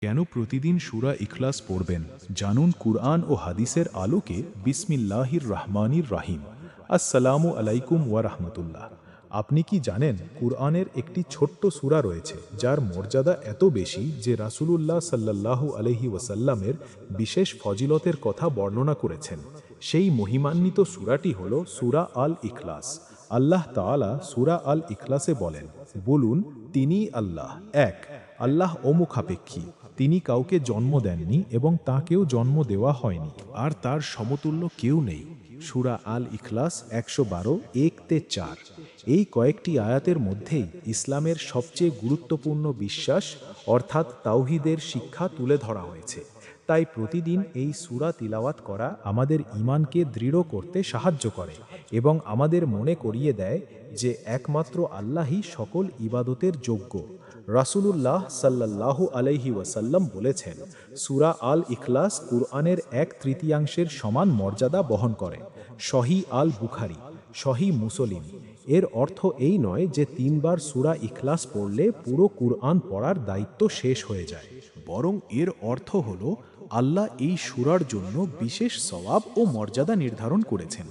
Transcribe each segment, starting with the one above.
কেন প্রতিদিন সূরা ইখলাস পড়বেন জানুন কুরআন ও হাদিসের আলোকে। বিসমিল্লাহির রহমানির রাহিম। আসসালামু আলাইকুম ওয়া রাহমাতুল্লাহ। আপনি কি জানেন কুরআনের একটি ছোট্ট সূরা রয়েছে যার মর্যাদা এত বেশি যে রাসূলুল্লাহ সাল্লাল্লাহু আলাইহি ওয়াসাল্লামের বিশেষ ফজিলতের কথা বর্ণনা করেছেন। সেই মহিমান্বিত সূরাটি হল সূরা আল ইখলাস। আল্লাহ তাআলা সূরা আল ইখলাসে বলেন, বলুন তিনিই আল্লাহ এক। আল্লাহ অমুখাপেক্ষী, তিনি কাউকে জন্ম দেননি এবং তাকেও জন্ম দেওয়া হয়নি, আর তার সমতুল্য কেউ নেই। সূরা আল ইখলাস ১১২ ১-৪। এই কয়েকটি আয়াতের মধ্যেই ইসলামের সবচেয়ে গুরুত্বপূর্ণ বিশ্বাস অর্থাৎ তাওহীদের শিক্ষা তুলে ধরা হয়েছে। তাই প্রতিদিন এই সূরা তিলাওয়াত করা আমাদের ঈমানকে দৃঢ় করতে সাহায্য করে এবং আমাদের মনে করিয়ে দেয় যে একমাত্র আল্লাহই সকল ইবাদতের যোগ্য। রাসূলুল্লাহ সাল্লাল্লাহু আলাইহি ওয়াসাল্লাম বলেছেন, সূরা আল ইখলাস কুরআনের ১/৩ সমান মর্যাদা বহন করে। সহিহ আল বুখারী, সহিহ মুসলিম। এর অর্থ এই নয় যে ৩ বার সূরা ইখলাস পড়লে পুরো কুরআন পড়ার দায়িত্ব শেষ হয়ে যায়, বরং এর অর্থ হল আল্লাহ এই সূরার জন্য বিশেষ সওয়াব ও মর্যাদা নির্ধারণ করেছেন।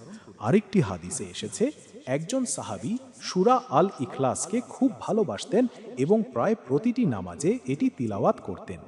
আরেকটি হাদিসে এসেছে, একজন সাহাবী সূরা আল ইখলাসকে খুব ভালোবাসতেন এবং প্রায় প্রতিটি নামাজে এটি তিলাওয়াত করতেন।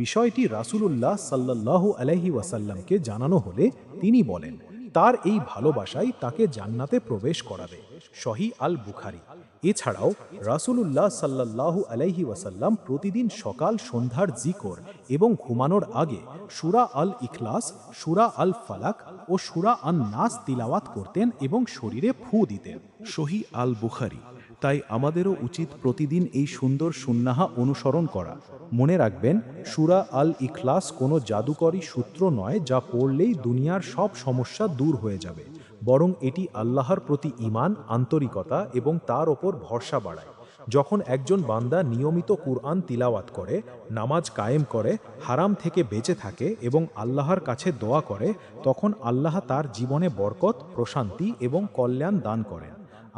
বিষয়টি রাসূলুল্লাহ সাল্লাল্লাহু আলাইহি ওয়াসাল্লামকে জানানো হলে তিনি বলেন, তার এই ভালোবাসাই তাকে জান্নাতে প্রবেশ করাবে। সহিহ আল বুখারী। এছাড়াও রাসূলুল্লাহ সাল্লাল্লাহু আলাইহি ওয়াসাল্লাম প্রতিদিন সকাল সন্ধ্যার জিকর এবং ঘুমানোর আগে সূরা আল ইখলাস, সূরা আল ফালাক ও সূরা আন নাস তিলাওয়াত করতেন এবং শরীরে ফু দিতেন। সহিহ আল বুখারী। তাই আমাদেরও উচিত প্রতিদিন এই সুন্দর সুন্নাহা অনুসরণ করা। মনে রাখবেন, সূরা আল ইখলাস কোনো জাদুকরী সূত্র নয় যা পড়লেই দুনিয়ার সব সমস্যা দূর হয়ে যাবে, বরং এটি আল্লাহর প্রতি ঈমান, আন্তরিকতা এবং তার ওপর ভরসা বাড়ায়। যখন একজন বান্দা নিয়মিত কুরআন তিলাওয়াত করে, নামাজ কায়েম করে, হারাম থেকে বেঁচে থাকে এবং আল্লাহর কাছে দোয়া করে, তখন আল্লাহ তার জীবনে বরকত, প্রশান্তি এবং কল্যাণ দান করেন।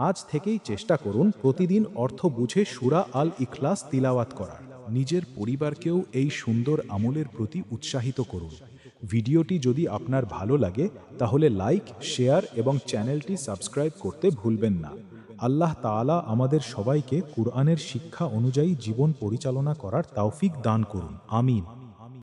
আজ থেকেই চেষ্টা করুন প্রতিদিন অর্থ বুঝে সূরা আল ইখলাস তিলাওয়াত করার। নিজের পরিবারকেও এই সুন্দর আমলের প্রতি উৎসাহিত করুন। ভিডিওটি যদি আপনার ভালো লাগে তাহলে লাইক, শেয়ার এবং চ্যানেলটি সাবস্ক্রাইব করতে ভুলবেন না। আল্লাহ তাআলা আমাদের সবাইকে কুরআনের শিক্ষা অনুযায়ী জীবন পরিচালনা করার তৌফিক দান করুন। আমিন।